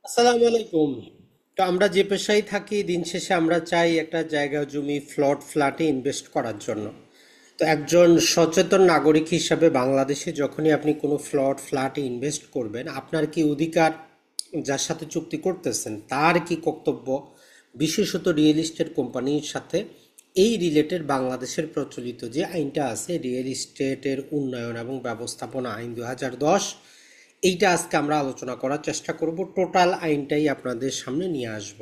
আসসালামু আলাইকুম। তো আমরা যে পেশায় থাকি, দিন শেষে আমরা চাই একটা জায়গা জমি ফ্ল্যাটে ইনভেস্ট করার জন্য। তো একজন সচেতন নাগরিক হিসাবে বাংলাদেশে যখনই আপনি কোনো ফ্ল্যাটে ইনভেস্ট করবেন, আপনার কি অধিকার, যার সাথে চুক্তি করতেছেন তার কি কর্তব্য, বিশেষত রিয়েল এস্টেট কোম্পানির সাথে এই রিলেটেড বাংলাদেশের প্রচলিত যে আইনটা আছে, রিয়েল এস্টেটের উন্নয়ন এবং ব্যবস্থাপনা আইন 2010, এইটা আজকে আমরা আলোচনা করার চেষ্টা করব। টোটাল আইনটাই আপনাদের সামনে নিয়ে আসব।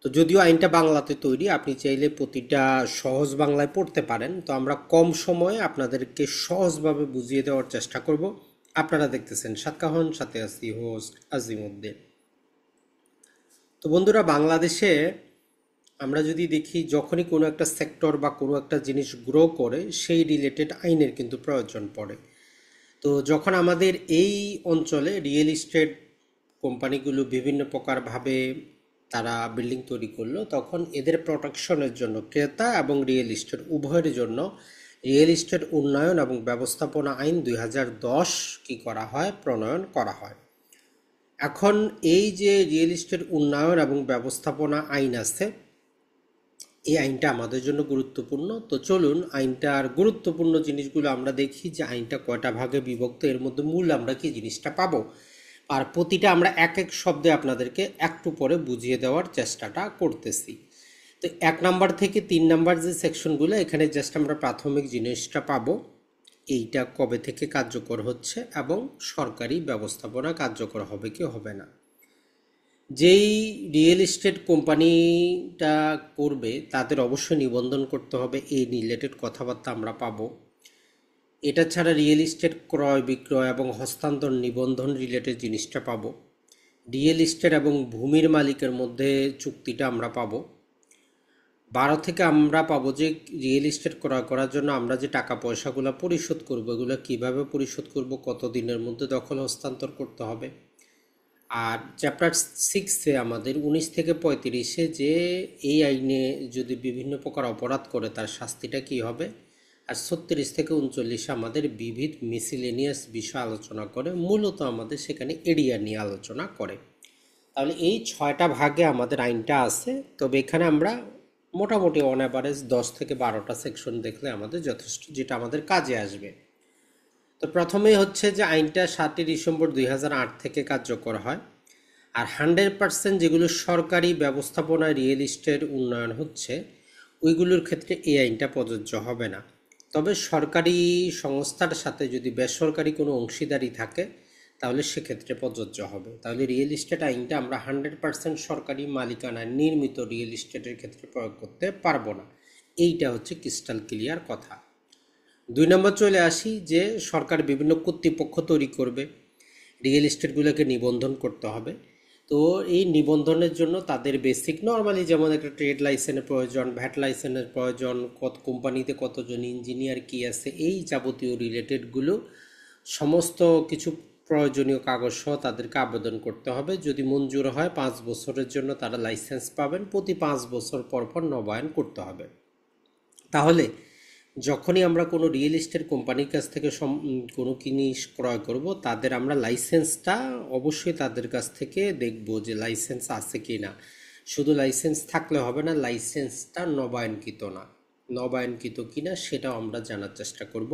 তো যদিও আইনটা বাংলাতে তৈরি, আপনি চাইলে প্রতিটা সহজ বাংলায় পড়তে পারেন। তো আমরা কম সময়ে আপনাদেরকে সহজভাবে বুঝিয়ে দেওয়ার চেষ্টা করব। আপনারা দেখতেছেন সাতকাহন, সাথে আছি হোস্ট আজিমউদ্দিন। তো বন্ধুরা, বাংলাদেশে আমরা যদি দেখি, যখনই কোনো একটা সেক্টর বা কোনো একটা জিনিস গ্রো করে, সেই রিলেটেড আইনের কিন্তু প্রয়োজন পড়ে। তো যখন আমাদের এই অঞ্চলে রিয়েল এস্টেট কোম্পানিগুলো বিভিন্ন প্রকারভাবে তারা বিল্ডিং তৈরি করলো, তখন এদের প্রোটেকশনের জন্য ক্রেতা এবং রিয়েল এস্টেট উভয়ের জন্য রিয়েল এস্টেট উন্নয়ন এবং ব্যবস্থাপনা আইন 2010 কি করা হয়, প্রণয়ন করা হয়। এখন এই যে রিয়েল এস্টেট উন্নয়ন এবং ব্যবস্থাপনা আইন আছে, এই আইনটা আমাদের জন্য গুরুত্বপূর্ণ। তো চলুন আইনটার গুরুত্বপূর্ণ জিনিসগুলো আমরা দেখি, যে আইনটা কয়টা ভাগে বিভক্ত, এর মধ্যে মূল আমরা কি জিনিসটা পাবো, আর প্রতিটা আমরা এক এক শব্দে আপনাদেরকে একটু পরে বুঝিয়ে দেওয়ার চেষ্টাটা করতেছি। তো 1 নাম্বার থেকে 3 নাম্বার যে সেকশনগুলো, এখানে জাস্ট আমরা প্রাথমিক জিনিসটা পাবো, এইটা কবে থেকে কার্যকর হচ্ছে এবং সরকারি ব্যবস্থাপনা কার্যকর হবে কি হবে না। যেই রিয়েল এস্টেট কোম্পানিটা করবে তাদের অবশ্যই নিবন্ধন করতে হবে, এই রিলেটেড কথাবার্তা আমরা পাবো। এটা ছাড়া রিয়েল এস্টেট ক্রয় বিক্রয় এবং হস্তান্তর নিবন্ধন রিলেটেড জিনিসটা পাবো। রিয়েল এস্টেট এবং ভূমির মালিকের মধ্যে চুক্তিটা আমরা পাবো। 12 থেকে আমরা পাবো যে রিয়েল এস্টেট ক্রয় করার জন্য আমরা যে টাকা পয়সাগুলো পরিশোধ করবো, এগুলো কিভাবে পরিশোধ করব, কত দিনের মধ্যে দখল হস্তান্তর করতে হবে। আর চ্যাপ্টার 6-এ আমাদের 19 থেকে 35-এ যে এই আইনে যদি বিভিন্ন প্রকার অপরাধ করে তার শাস্তিটা কি হবে। আর 36 থেকে 39-এ আমাদের বিবিধ মিসিলেনিয়াস বিষয় আলোচনা করে, মূলত আমাদের সেখানে এরিয়া নিয়ে আলোচনা করে। তাহলে এই 6টা ভাগে আমাদের আইনটা আছে। তবে এখানে আমরা মোটামুটি অন অ্যাভারেজ 10 থেকে 12টা সেকশন দেখলে আমাদের যথেষ্ট, যেটা আমাদের কাজে আসবে। তো প্রথমেই হচ্ছে যে আইনটা 7ই ডিসেম্বর 2008 থেকে কার্যকর হয়। আর 100% যেগুলো সরকারি ব্যবস্থাপনায় রিয়েল এস্টেট উন্নয়ন হচ্ছে, ওইগুলোর ক্ষেত্রে এই আইনটা প্রযোজ্য হবে না। তবে সরকারি সংস্থার সাথে যদি বেসরকারি কোনো অংশীদারি থাকে, তাহলে সেক্ষেত্রে প্রযোজ্য হবে। তাহলে রিয়েল এস্টেট আইনটা আমরা 100% সরকারি মালিকানায় নির্মিত রিয়েল এস্টেটের ক্ষেত্রে প্রয়োগ করতে পারবো না। এইটা হচ্ছে ক্রিস্টাল ক্লিয়ার কথা। 2 নম্বর চলে আসি, যে সরকার বিভিন্ন কর্তৃপক্ষ তৈরি করবে, রিয়েল এস্টেটগুলোকে নিবন্ধন করতে হবে। তো এই নিবন্ধনের জন্য তাদের বেসিক নর্মালি যেমন একটা ট্রেড লাইসেন্সের প্রয়োজন, ভ্যাট লাইসেন্সের প্রয়োজন, কত কোম্পানিতে কতজন ইঞ্জিনিয়ার কি আছে, এই যাবতীয় রিলেটেডগুলো সমস্ত কিছু প্রয়োজনীয় কাগজ সহ তাদেরকে আবেদন করতে হবে। যদি মঞ্জুর হয় 5 বছরের জন্য তারা লাইসেন্স পাবেন, প্রতি 5 বছর পর পর নবায়ন করতে হবে। তাহলে যখনই আমরা কোনো রিয়েল এস্টেট কোম্পানির কাছ থেকে কোনো জিনিস ক্রয় করব, তাদের আমরা লাইসেন্সটা অবশ্যই তাদের কাছ থেকে দেখব যে লাইসেন্স আছে কি না। শুধু লাইসেন্স থাকলে হবে না, লাইসেন্সটা নবায়নকৃত না, নবায়নকৃত কিনা সেটাও আমরা জানার চেষ্টা করব।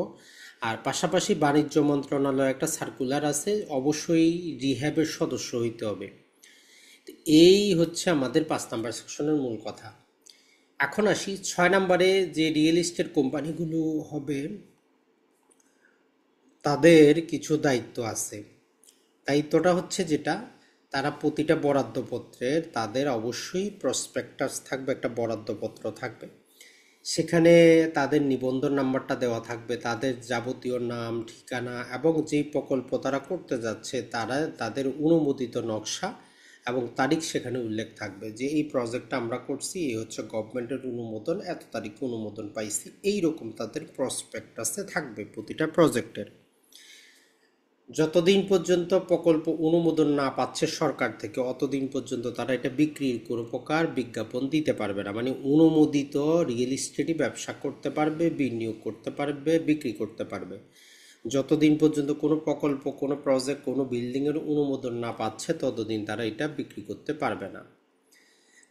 আর পাশাপাশি বাণিজ্য মন্ত্রণালয় একটা সার্কুলার আছে, অবশ্যই রিহ্যাবের সদস্য হইতে হবে। তো এই হচ্ছে আমাদের 5 নাম্বার সেকশনের মূল কথা। এখন আসি 6 নম্বরে, যে রিয়েল এস্টেট কোম্পানিগুলো হবে তাদের কিছু দায়িত্ব আছে। দায়িত্বটা হচ্ছে যেটা, তারা প্রতিটা বরাদ্দপত্রের তাদের অবশ্যই প্রসপেক্টাস থাকবে, একটা বরাদ্দপত্র থাকবে। সেখানে তাদের নিবন্ধন নাম্বারটা দেওয়া থাকবে, তাদের যাবতীয় নাম, ঠিকানা এবং যেই প্রকল্প তারা করতে যাচ্ছে তারা তাদের অনুমোদিত নকশা এবং তারিখ সেখানে উল্লেখ থাকবে, যে এই প্রজেক্টটা আমরা করছি, এই হচ্ছে গভর্নমেন্টের অনুমোদন, এত তারিখে অনুমোদন পাইছি, এই রকম তাদের প্রসপেক্টাসে থাকবে প্রতিটা প্রজেক্টের। যতদিন পর্যন্ত প্রকল্প অনুমোদন না পাচ্ছে সরকার থেকে, অতদিন পর্যন্ত তারা এটা বিক্রির কোনো প্রকার বিজ্ঞাপন দিতে পারবে না। মানে অনুমোদিত রিয়েল এস্টেটই ব্যবসা করতে পারবে, বিনিয়োগ করতে পারবে, বিক্রি করতে পারবে। যতদিন পর্যন্ত কোনো প্রকল্প, কোনো প্রজেক্ট, কোনো বিল্ডিংয়ের অনুমোদন না পাচ্ছে ততদিন তারা এটা বিক্রি করতে পারবে না।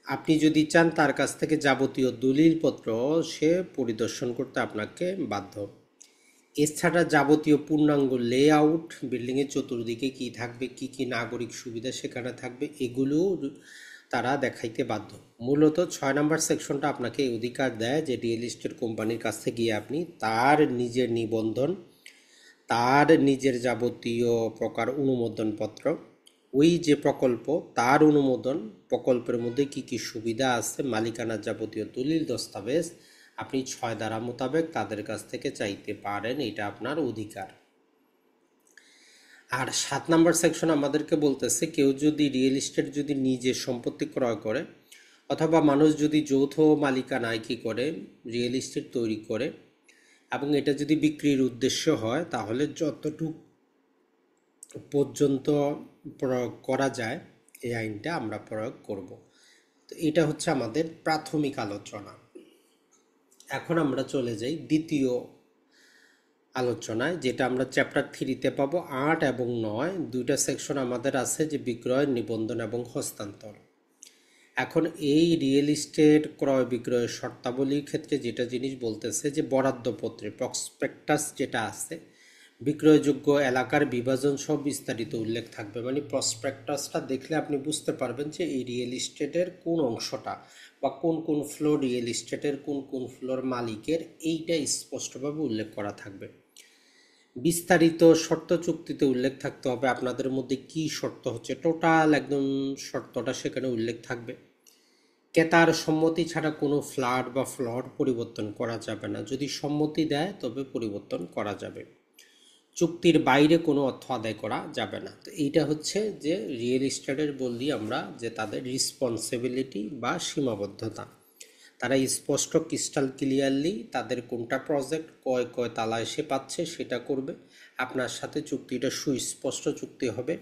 আপনি যদি চান তার কাছ থেকে যাবতীয় দলিলপত্র সে পরিদর্শন করতে আপনাকে বাধ্য। এছাড়া যাবতীয় পূর্ণাঙ্গ লেআউট, বিল্ডিংয়ের চতুর্দিকে কি থাকবে, কি কি নাগরিক সুবিধা সেখানে থাকবে, এগুলো তারা দেখাইতে বাধ্য। মূলত 6 নম্বর সেকশনটা আপনাকে এই অধিকার দেয় যে রিয়েল এস্টেট কোম্পানির কাছে গিয়ে আপনি তার নিজের নিবন্ধন, তার নিজের যাবতীয় প্রকার অনুমোদনপত্র, ওই যে প্রকল্প তার অনুমোদন, প্রকল্পের মধ্যে কি কি সুবিধা আছে, মালিকানার যাবতীয় দলিল দস্তাবেজ আপনি 6 ধারা মোতাবেক তাদের কাছ থেকে চাইতে পারেন, এটা আপনার অধিকার। আর 7 নম্বর সেকশন আমাদেরকে বলতেছে কেউ যদি রিয়েল এস্টেট যদি নিজে সম্পত্তি ক্রয় করে অথবা মানুষ যদি যৌথ মালিকানায় কি করে রিয়েল এস্টেট তৈরি করে এবং এটা যদি বিক্রির উদ্দেশ্য হয় তাহলে যতটুকু পর্যন্ত প্রয়োগ করা যায় এই আইনটা আমরা প্রয়োগ করব। তো এটা হচ্ছে আমাদের প্রাথমিক আলোচনা। এখন আমরা চলে যাই দ্বিতীয় আলোচনায়, যেটা আমরা চ্যাপ্টার 3-তে পাবো। 8 এবং 9 দুইটা সেকশন আমাদের আছে, যে বিক্রয়, নিবন্ধন এবং হস্তান্তর। এখন এই রিয়েল এস্টেট ক্রয় বিক্রয়ের শর্তাবলীর ক্ষেত্রে যেটা জিনিস বলতেছে যে বরাদ্দপত্রে প্রসপেক্টাস যেটা আছে, বিক্রয়যোগ্য এলাকার বিভাজন সব বিস্তারিত উল্লেখ থাকবে। মানে প্রসপেক্টাসটা দেখলে আপনি বুঝতে পারবেন যে এই রিয়েল এস্টেটের কোন অংশটা বা কোন কোন ফ্লোর রিয়েল এস্টেটের কোন কোন ফ্লোর মালিকের, এইটা স্পষ্টভাবে উল্লেখ করা থাকবে। বিস্তারিত শর্ত চুক্তিতে উল্লেখ থাকতে হবে আপনাদের মধ্যে কি শর্ত হচ্ছে, টোটাল একদম শর্তটা সেখানে উল্লেখ থাকবে। ক্রেতার সম্মতি ছাড়া কোনো ফ্ল্যাট বা প্লট পরিবর্তন করা যাবে না, যদি সম্মতি দেয় তবে পরিবর্তন করা যাবে। চুক্তির বাইরে কোনো অর্থ আদায় করা যাবে না। তো এইটা হচ্ছে যে রিয়েল এস্টেটের বললি আমরা যে তাদের রেসপন্সিবিলিটি বা সীমাবদ্ধতা, তারা স্পষ্ট ক্রিস্টাল ক্লিয়ারলি তাদের কোনটা প্রজেক্ট কয় তালা এসে পাচ্ছে সেটা করবে। আপনার সাথে চুক্তিটা সুস্পষ্ট চুক্তি হবে,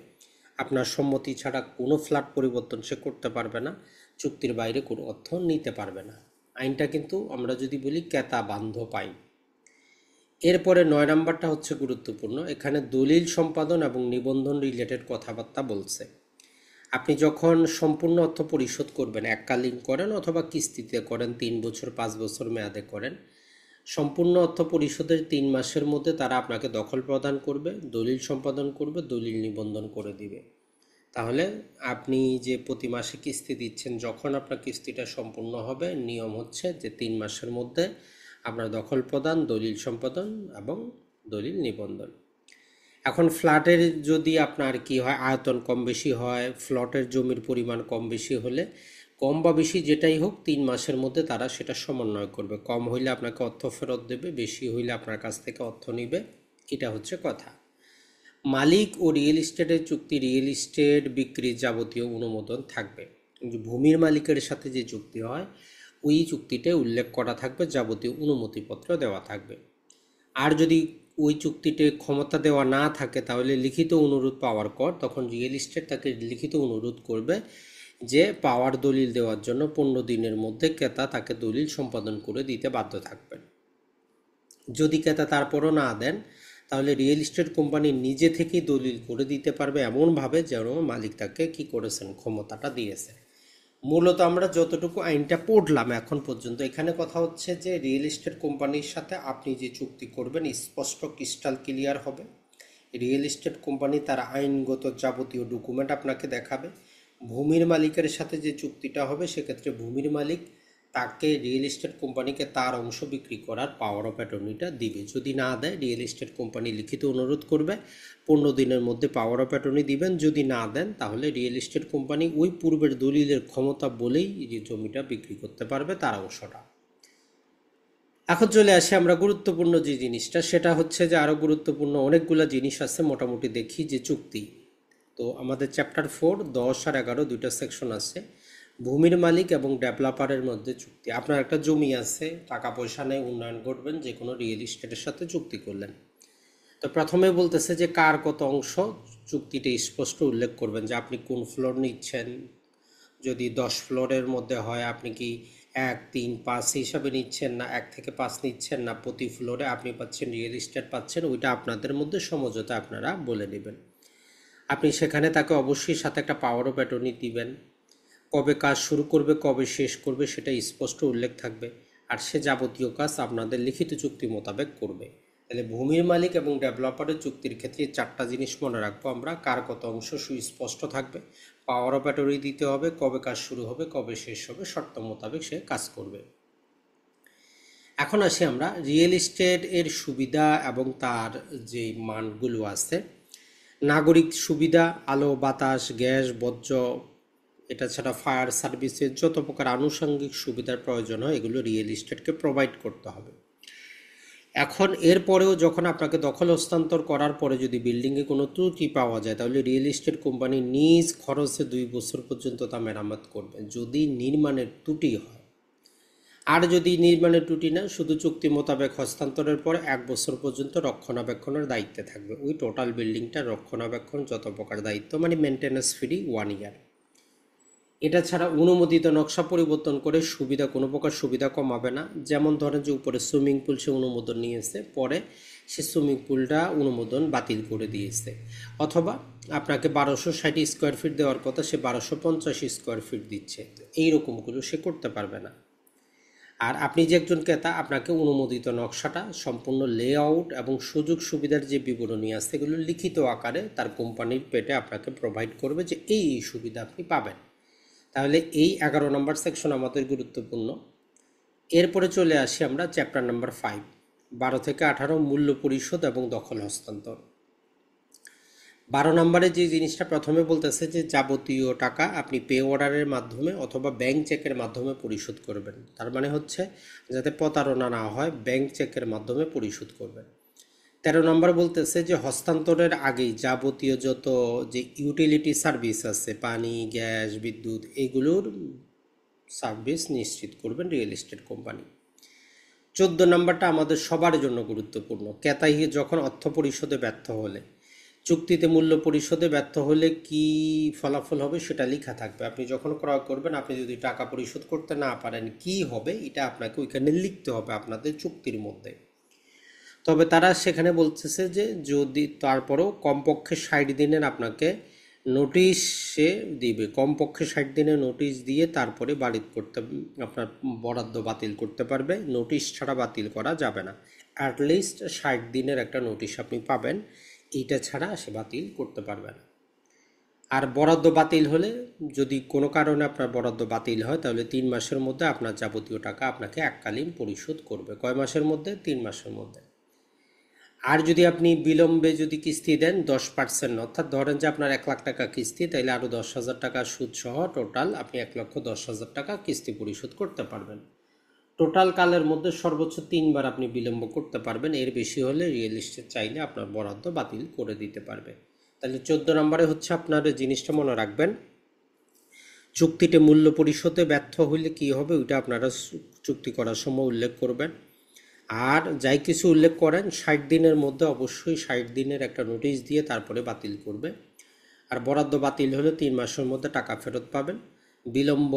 আপনার সম্মতি ছাড়া কোনো ফ্ল্যাট পরিবর্তন সে করতে পারবে না, চুক্তির বাইরে কোনো অর্থ নিতে পারবে না। আইনটা কিন্তু আমরা যদি বলি ক্রেতা বান্ধব আইন। এরপরে 9 নম্বরটা হচ্ছে গুরুত্বপূর্ণ, এখানে দলিল সম্পাদন এবং নিবন্ধন রিলেটেড কথাবার্তা বলছে। আপনি যখন সম্পূর্ণ অর্থ পরিশোধ করবেন, এককালীন করেন অথবা কিস্তিতে করেন, 3 বছর 5 বছর মেয়াদে করেন, সম্পূর্ণ অর্থ পরিশোধের 3 মাসের মধ্যে তারা আপনাকে দখল প্রদান করবে, দলিল সম্পাদন করবে, দলিল নিবন্ধন করে দিবে। তাহলে আপনি যে প্রতি মাসে কিস্তি দিচ্ছেন, যখন আপনার কিস্তিটা সম্পূর্ণ হবে, নিয়ম হচ্ছে যে 3 মাসের মধ্যে আপনার দখল প্রদান, দলিল সম্পাদন এবং দলিল নিবন্ধন। এখন ফ্ল্যাটের যদি আপনার কি হয়, আয়তন কম বেশি হয়, ফ্ল্যাটের জমির পরিমাণ কম বেশি হলে, কম বা বেশি যেটাই হোক 3 মাসের মধ্যে তারা সেটা সমন্বয় করবে। কম হইলে আপনাকে অর্থ ফেরত দেবে, বেশি হইলে আপনার কাছ থেকে অর্থ নিবে, এটা হচ্ছে কথা। মালিক ও রিয়েল এস্টেটের চুক্তি, রিয়েল এস্টেট বিক্রির যাবতীয় অনুমোদন থাকবে। ভূমির মালিকের সাথে যে চুক্তি হয় ওই চুক্তিতে উল্লেখ করা থাকবে, যাবতীয় অনুমতিপত্র দেওয়া থাকবে। আর যদি ওই চুক্তিতে ক্ষমতা দেওয়া না থাকে তাহলে লিখিত অনুরোধ পাওয়ার পর তখন রিয়েল এস্টেট তাকে লিখিত অনুরোধ করবে যে পাওয়ার দলিল দেওয়ার জন্য 15 দিনের মধ্যে ক্রেতা তাকে দলিল সম্পাদন করে দিতে বাধ্য থাকবেন। যদি ক্রেতা তারপরও না দেন তাহলে রিয়েল এস্টেট কোম্পানি নিজে থেকেই দলিল করে দিতে পারবে, এমনভাবে যেন মালিক তাকে কি করেছেন, ক্ষমতাটা দিয়েছে। মূলত আমরা যতটুকু আইনটা পড়লাম এখন পর্যন্ত, এখানে কথা হচ্ছে যে রিয়েল এস্টেট কোম্পানির সাথে আপনি যে চুক্তি করবেন স্পষ্ট ক্রিস্টাল ক্লিয়ার হবে। রিয়েল এস্টেট কোম্পানি তার আইনগত যাবতীয় ডকুমেন্ট আপনাকে দেখাবে। ভূমির মালিকের সাথে যে চুক্তিটা হবে সেক্ষেত্রে ভূমির মালিক তাকে রিয়েল এস্টেট কোম্পানিকে তার অংশ বিক্রি করার পাওয়ার অফ অ্যাটর্নিটা দিবে। যদি না দেয় রিয়েল এস্টেট কোম্পানি লিখিত অনুরোধ করবে, 15 দিনের মধ্যে পাওয়ার অফ অ্যাটর্নি দিবেন। যদি না দেন তাহলে রিয়েল এস্টেট কোম্পানি ওই পূর্বের দলিলের ক্ষমতা বলেই যে জমিটা বিক্রি করতে পারবে তার অংশটা। এখন চলে আসি আমরা গুরুত্বপূর্ণ যে জিনিসটা, সেটা হচ্ছে যে আরও গুরুত্বপূর্ণ অনেকগুলো জিনিস আছে, মোটামুটি দেখি যে চুক্তি। তো আমাদের চ্যাপ্টার 4, 10 আর 11 দুইটা সেকশন আছে। ভূমির মালিক এবং ডেভেলপারের মধ্যে চুক্তি। আপনার একটা জমি আছে, টাকা পয়সা নেই, উন্নয়ন করবেন, যে কোনো রিয়েল এস্টেটের সাথে চুক্তি করলেন। তো প্রথমে বলতেছে যে কার কত অংশ, চুক্তিতে স্পষ্ট উল্লেখ করবেন যে আপনি কোন ফ্লোর নিচ্ছেন। যদি 10 ফ্লোরের মধ্যে হয় আপনি কি 1, 3, 5 হিসাবে নিচ্ছেন না 1 থেকে 5 নিচ্ছেন না প্রতি ফ্লোরে আপনি পাচ্ছেন রিয়েল এস্টেট পাচ্ছেন, ওইটা আপনাদের মধ্যে সমঝোতা আপনারা বলে নেবেন। আপনি সেখানে তাকে অবশ্যই সাথে একটা পাওয়ার অফ অ্যাটর্নি দিবেন। কবে কাজ শুরু করবে কবে শেষ করবে সেটা স্পষ্ট উল্লেখ থাকবে, আর সে যাবতীয় কাজ আপনাদের লিখিত চুক্তি মোতাবেক করবে। তাহলে ভূমির মালিক এবং ডেভেলপারের চুক্তির ক্ষেত্রে 4টা জিনিস মনে রাখবো আমরা। কার কত অংশ সুস্পষ্ট থাকবে, পাওয়ার অফ অ্যাটর্নি দিতে হবে, কবে কাজ শুরু হবে কবে শেষ হবে শর্ত মোতাবেক সে কাজ করবে। এখন আসি আমরা রিয়েল এস্টেট এর সুবিধা এবং তার যে মানগুলো আছে। নাগরিক সুবিধা, আলো বাতাস গ্যাস বর্জ্য, এটা ছাড়া ফায়ার সার্ভিসের যত প্রকার আনুষঙ্গিক সুবিধার প্রয়োজন হয় এগুলো রিয়েল এস্টেটকে প্রোভাইড করতে হবে। এখন এরপরেও যখন আপনাকে দখল হস্তান্তর করার পরে যদি বিল্ডিংয়ে কোনো ত্রুটি পাওয়া যায় তাহলে রিয়েল এস্টেট কোম্পানি নিজ খরচে 2 বছর পর্যন্ত তা মেরামত করবে যদি নির্মাণের ত্রুটি হয়। আর যদি নির্মাণের ত্রুটি না, শুধু চুক্তি মোতাবেক হস্তান্তরের পর 1 বছর পর্যন্ত রক্ষণাবেক্ষণের দায়িত্বে থাকবে। ওই টোটাল বিল্ডিংটার রক্ষণাবেক্ষণ যত প্রকার দায়িত্ব মানে মেনটেন্যান্স ফ্রি 1 ইয়ার। এটা ছাড়া অনুমোদিত নকশা পরিবর্তন করে সুবিধা কোনো প্রকার সুবিধা কমাবে না। যেমন ধরেন যে উপরে সুইমিং পুল সে অনুমোদন নিয়েছে, পরে সে সুইমিং পুলটা অনুমোদন বাতিল করে দিয়েছে, অথবা আপনাকে 1260 স্কোয়ার ফিট দেওয়ার কথা সে 1250 স্কোয়ার ফিট দিচ্ছে, এইরকমগুলো সে করতে পারবে না। আর আপনি যে একজন ক্রেতা আপনাকে অনুমোদিত নকশাটা সম্পূর্ণ লেআউট এবং সুযোগ সুবিধার যে বিবরণী আছে এগুলো লিখিত আকারে তার কোম্পানির পেটে আপনাকে প্রোভাইড করবে যে এই সুবিধা আপনি পাবেন। তাহলে এই 11 নম্বর সেকশন আমাদের গুরুত্বপূর্ণ। এরপরে চলে আসি আমরা চ্যাপ্টার নাম্বার 5, 12 থেকে 18 মূল্য পরিশোধ এবং দখল হস্তান্তর। 12 নম্বরে যে জিনিসটা প্রথমে বলতেছে যে যাবতীয় টাকা আপনি পে অর্ডারের মাধ্যমে অথবা ব্যাংক চেকের মাধ্যমে পরিশোধ করবেন। তার মানে হচ্ছে যাতে প্রতারণা না হয় ব্যাংক চেকের মাধ্যমে পরিশোধ করবেন। 13 নম্বর বলতেছে যে হস্তান্তরের আগেই যাবতীয় যত যে ইউটিলিটি সার্ভিস আছে পানি গ্যাস বিদ্যুৎ এগুলোর সার্ভিস নিশ্চিত করবেন রিয়েল এস্টেট কোম্পানি। 14 নম্বরটা আমাদের সবার জন্য গুরুত্বপূর্ণ। ক্রেতাই যখন অর্থ পরিশোধে ব্যর্থ হলে, চুক্তিতে মূল্য পরিশোধে ব্যর্থ হলে কি ফলাফল হবে সেটা লেখা থাকবে। আপনি যখন ক্রয় করবেন আপনি যদি টাকা পরিশোধ করতে না পারেন কি হবে এটা আপনাকে ওইখানে লিখতে হবে আপনাদের চুক্তির মধ্যে। তবে তারা সেখানে বলতেছে যে যদি তারপরেও কমপক্ষে 60 দিনের আপনাকে নোটিশে দিবে, কমপক্ষে 60 দিনের নোটিশ দিয়ে তারপরে বাতিল করতে আপনার বরাদ্দ বাতিল করতে পারবে। নোটিশ ছাড়া বাতিল করা যাবে না। অ্যাটলিস্ট 60 দিনের একটা নোটিশ আপনি পাবেন, এইটা ছাড়া সে বাতিল করতে পারবে না। আর বরাদ্দ বাতিল হলে যদি কোনো কারণে আপনার বরাদ্দ বাতিল হয় তাহলে 3 মাসের মধ্যে আপনার যাবতীয় টাকা আপনাকে এককালীন পরিশোধ করবে। কয় মাসের মধ্যে? 3 মাসের মধ্যে। আর যদি আপনি বিলম্বে যদি কিস্তি দেন 10%, অর্থাৎ ধরেন যে আপনার 1 লাখ টাকা কিস্তি, তাইলে আরও 10,000 টাকা সুদ সহ টোটাল আপনি 1,10,000 টাকা কিস্তি পরিশোধ করতে পারবেন। টোটাল কালের মধ্যে সর্বোচ্চ 3 বার আপনি বিলম্ব করতে পারবেন, এর বেশি হলে রিয়েল এস্টেট চাইলে আপনার বরাদ্দ বাতিল করে দিতে পারবে। তাহলে 14 নম্বরে হচ্ছে আপনার জিনিসটা মনে রাখবেন, চুক্তিতে মূল্য পরিশোধে ব্যর্থ হইলে কি হবে ওইটা আপনারা চুক্তি করার সময় উল্লেখ করবেন। আর যাই কিছু উল্লেখ করেন 60 দিনের মধ্যে অবশ্যই 60 দিনের একটা নোটিশ দিয়ে তারপরে বাতিল করবে। আর বরাদ্দ বাতিল হলে 3 মাসের মধ্যে টাকা ফেরত পাবেন। বিলম্ব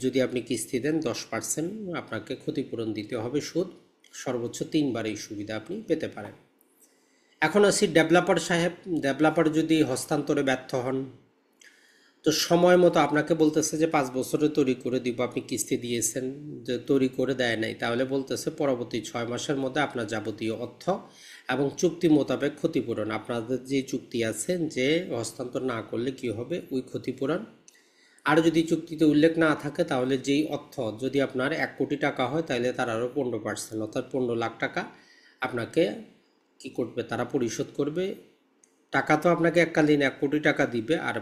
যদি আপনি কিস্তি দেন 10% আপনাকে ক্ষতিপূরণ দিতে হবে সুদ, সর্বোচ্চ 3 বার এই সুবিধা আপনি পেতে পারেন। এখন আসি ডেভেলপার সাহেব। ডেভেলপার যদি হস্তান্তরে ব্যর্থ হন তো সময় মতো আপনাকে বলতেছে যে 5 বছরে তৈরি করে দিব, আপনি কিস্তি দিয়েছেন যে তৈরি করে দেয় নাই, তাহলে বলতেছে পরবর্তী 6 মাসের মধ্যে আপনার যাবতীয় অর্থ এবং চুক্তি মোতাবেক ক্ষতিপূরণ, আপনাদের যে চুক্তি আছে যে হস্তান্তর না করলে কি হবে ওই ক্ষতিপূরণ। আর যদি চুক্তিতে উল্লেখ না থাকে তাহলে যেই অর্থ যদি আপনার 1 কোটি টাকা হয় তাহলে তার আরও 15% অর্থাৎ 15 লাখ টাকা আপনাকে কি করবে তারা পরিশোধ করবে। টাকা তো আপনাকে এককালীন 1 কোটি টাকা দিবে, আর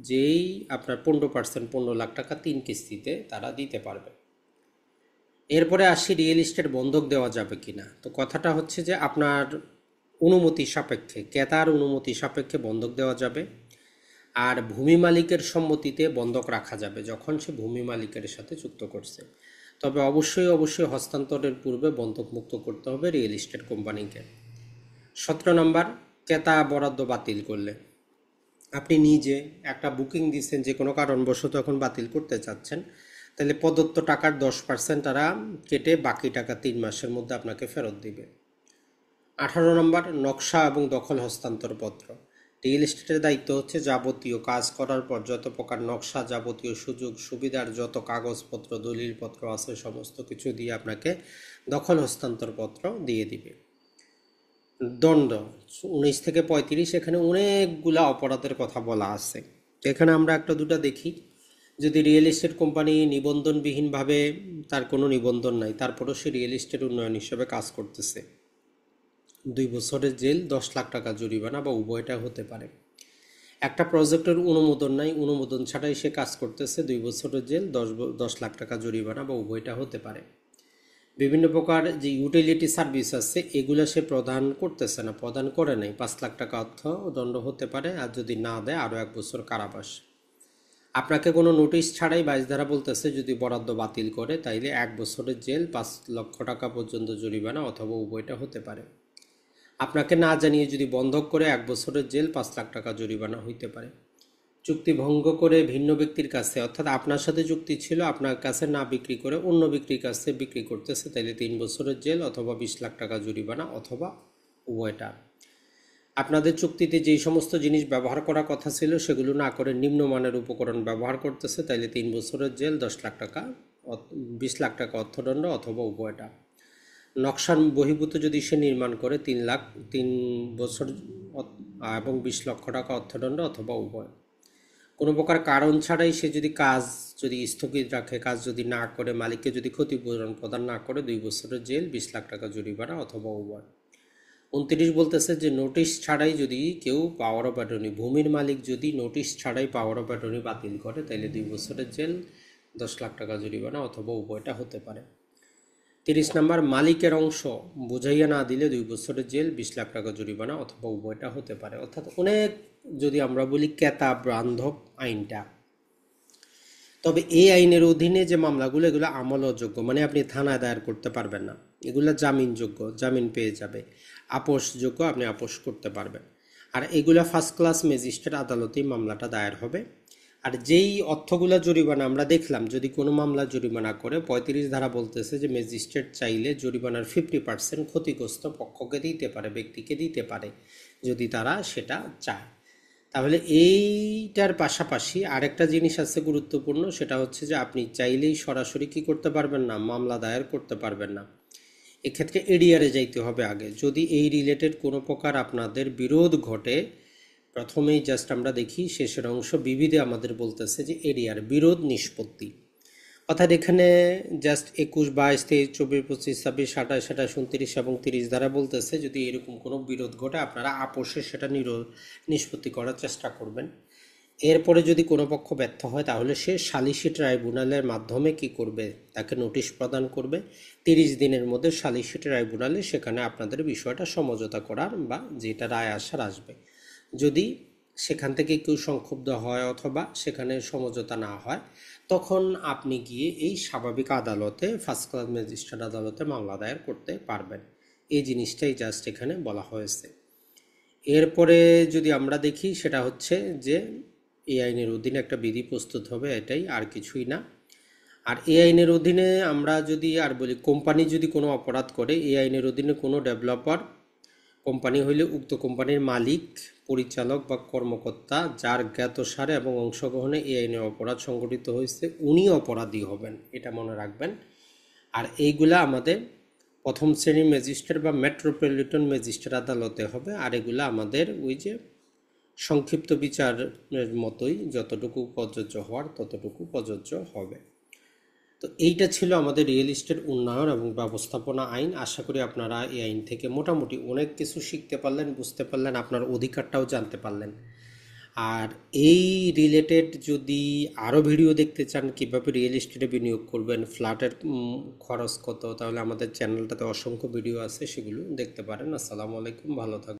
যেই আপনার 15% 15 লাখ টাকা 3 কিস্তিতে তারা দিতে পারবে। এরপরে আসি রিয়েল এস্টেট বন্ধক দেওয়া যাবে কিনা। তো কথাটা হচ্ছে যে আপনার অনুমতি সাপেক্ষে, ক্রেতার অনুমতি সাপেক্ষে বন্ধক দেওয়া যাবে। আর ভূমি মালিকের সম্মতিতে বন্ধক রাখা যাবে যখন সে ভূমি মালিকের সাথে চুক্ত করছে। তবে অবশ্যই হস্তান্তরের পূর্বে বন্ধক মুক্ত করতে হবে রিয়েল এস্টেট কোম্পানিকে। 17 নম্বর, ক্রেতা বরাদ্দ বাতিল করলে আপনি নিজে একটা বুকিং দিচ্ছেন যে কোনো কারণবশত এখন বাতিল করতে চাচ্ছেন, তাহলে প্রদত্ত টাকার 10% তারা কেটে বাকি টাকা 3 মাসের মধ্যে আপনাকে ফেরত দিবে। 18 নম্বর, নকশা এবং দখল হস্তান্তরপত্র। রিয়েল এস্টেটের দায়িত্ব হচ্ছে যাবতীয় কাজ করার পর যত প্রকার নকশা, যাবতীয় সুযোগ সুবিধার যত কাগজপত্র দলিলপত্র আছে সমস্ত কিছু দিয়ে আপনাকে দখল হস্তান্তরপত্র দিয়ে দিবে। দণ্ড 19 থেকে 35, এখানে অনেকগুলা অপরাধের কথা বলা আছে। এখানে আমরা একটা দুটা দেখি। যদি রিয়েল এস্টেট কোম্পানি নিবন্ধনবিহীনভাবে, তার কোনো নিবন্ধন নাই, তারপরেও সে রিয়েল এস্টেট উন্নয়ন হিসেবে কাজ করতেছে, 2 বছরের জেল, 10 লাখ টাকা জরিমানা বা উভয়টা হতে পারে। একটা প্রজেক্টের অনুমোদন নাই, অনুমোদন ছাড়াই সে কাজ করতেছে, 2 বছরের জেল, 10 লাখ টাকা জরিমানা বা উভয়টা হতে পারে। বিভিন্ন প্রকার যে ইউটিলিটি সার্ভিস আছে এগুলো সে প্রদান করতেছে না, প্রদান করে নাই, 5 লাখ টাকা অর্থ দণ্ড হতে পারে, আর যদি না দেয় আরও 1 বছর কারাবাস। আপনাকে কোনো নোটিশ ছাড়াই 22 ধারা বলতেছে যদি বরাদ্দ বাতিল করে তাইলে 1 বছরের জেল, 5 লক্ষ টাকা পর্যন্ত জরিমানা অথবা উভয়টা হতে পারে। আপনাকে না জানিয়ে যদি বন্ধক করে 1 বছরের জেল, 5 লাখ টাকা জরিমানা হইতে পারে। চুক্তি ভঙ্গ করে ভিন্ন ব্যক্তির কাছে, অর্থাৎ আপনার সাথে চুক্তি ছিল, আপনার কাছে না বিক্রি করে অন্য ব্যক্তির কাছে বিক্রি করতেছে, তাইলে 3 বছরের জেল অথবা 20 লাখ টাকা জরিমানা অথবা উভয়টা। আপনাদের চুক্তিতে যেই সমস্ত জিনিস ব্যবহার করার কথা ছিল সেগুলো না করে নিম্নমানের উপকরণ ব্যবহার করতেছে, তাইলে 3 বছরের জেল, 10 লাখ টাকা 20 লাখ টাকা অর্থদণ্ড অথবা উভয়টা। নকশার বহির্ভূত যদি সে নির্মাণ করে 3 বছর এবং 20 লক্ষ টাকা অর্থদণ্ড অথবা উভয়। কোনো প্রকার কারণ ছাড়াই সে যদি কাজ স্থগিত রাখে, কাজ যদি না করে, মালিককে যদি ক্ষতিপূরণ প্রদান না করে, 2 বছরের জেল, 20 লাখ টাকা জরিমানা অথবা উভয়। 29 বলতেছে যে নোটিশ ছাড়াই যদি কেউ পাওয়ার অফ অ্যাটর্নি, ভূমির মালিক যদি নোটিশ ছাড়াই পাওয়ার অফ অ্যাটর্নি বাতিল করে তাহলে 2 বছরের জেল, 10 লাখ টাকা জরিমানা অথবা উভয়টা হতে পারে। 30 নম্বর, মালিকের অংশ বুঝাইয়া না দিলে 2 বছরের জেল, 20 লাখ টাকা জরিমানা অথবা উভয়টা হতে পারে। অর্থাৎ অনেক, যদি আমরা বলি কেতাব বান্ধব আইনটা, তবে এই আইনের অধীনে যে মামলাগুলো এগুলো আমলযোগ্য, মানে আপনি থানায় দায়ের করতে পারবেন না, এগুলো জামিনযোগ্য, জামিন পেয়ে যাবে, আপোষযোগ্য, আপনি আপোষ করতে পারবেন। আর এগুলো ফার্স্ট ক্লাস ম্যাজিস্ট্রেট আদালতেই মামলাটা দায়ের হবে। আর যেই অর্থগুলো জরিমানা আমরা দেখলাম, যদি কোনো মামলা জরিমানা করে, 35 ধারা বলতেছে যে ম্যাজিস্ট্রেট চাইলে জরিমানার 50% ক্ষতিগ্রস্ত পক্ষকে দিতে পারে, ব্যক্তিকে দিতে পারে, যদি তারা সেটা চায়। তাহলে এইটার পাশাপাশি আরেকটা জিনিস আছে গুরুত্বপূর্ণ, সেটা হচ্ছে যে আপনি চাইলেই সরাসরি কি করতে পারবেন না, মামলা দায়ের করতে পারবেন না। এক্ষেত্রে এডিআরে যাইতে হবে আগে। যদি এই রিলেটেড কোনো প্রকার আপনাদের বিরোধ ঘটে, প্রথমেই জাস্ট আমরা দেখি শেষের অংশ বিবিধে আমাদের বলতেছে যে এডিআর, বিরোধ নিষ্পত্তি। অর্থাৎ এখানে জাস্ট 21, 22, 23, 24, 25, 26, 27, 28, 29 এবং 30 ধারা বলতেছে যদি এরকম কোনো বিরোধ ঘটে আপনারা আপোষে সেটা নিষ্পত্তি করার চেষ্টা করবেন। এরপরে যদি কোনো পক্ষ ব্যর্থ হয় তাহলে সে সালিসি ট্রাইব্যুনালের মাধ্যমে কি করবে, তাকে নোটিশ প্রদান করবে। 30 দিনের মধ্যে সালিসি ট্রাইব্যুনালে সেখানে আপনাদের বিষয়টা সমঝোতা করার বা যেটা রায় আসার আসবে। যদি সেখান থেকে কেউ সংক্ষুব্ধ হয় অথবা সেখানে সমঝোতা না হয়, তখন আপনি গিয়ে এই স্বাভাবিক আদালতে, ফার্স্ট ক্লাস ম্যাজিস্ট্রেট আদালতে মামলা দায়ের করতে পারবেন। এই জিনিসটাই জাস্ট এখানে বলা হয়েছে। এরপরে যদি আমরা দেখি সেটা হচ্ছে যে এই আইনের অধীনে একটা বিধি প্রস্তুত হবে, এটাই, আর কিছুই না। আর এই আইনের অধীনে আমরা যদি আর বলি, কোম্পানি যদি কোনো অপরাধ করে, এই আইনের অধীনে কোনো ডেভেলপার কোম্পানি হইলে উক্ত কোম্পানির মালিক, পরিচালক বা কর্মকর্তা যার জ্ঞাতসারে এবং অংশগ্রহণে এই আইনের অপরাধ সংঘটিত হয়েছে উনি অপরাধী হবেন, এটা মনে রাখবেন। আর এইগুলা আমাদের প্রথম শ্রেণীর ম্যাজিস্ট্রেট বা মেট্রোপলিটন ম্যাজিস্ট্রেট আদালতে হবে। আর এগুলো আমাদের ওই যে সংক্ষিপ্ত বিচারের মতোই, যতটুকু প্রযোজ্য হওয়ার ততটুকু প্রযোজ্য হবে। তো এইটা ছিল আমাদের রিয়েল এস্টেট উন্নয়ন এবং ব্যবস্থাপনা আইন। আশা করি আপনারা এই আইন থেকে মোটামুটি অনেক কিছু শিখতে পারলেন, বুঝতে পারলেন, আপনার অধিকারটাও জানতে পারলেন। আর এই রিলেটেড যদি আরও ভিডিও দেখতে চান কীভাবে রিয়েল এস্টেটে বিনিয়োগ করবেন, ফ্ল্যাটের খরচ কত, তাহলে আমাদের চ্যানেলটাতে অসংখ্য ভিডিও আছে, সেগুলো দেখতে পারেন। আসসালামু আলাইকুম, ভালো থাকবেন।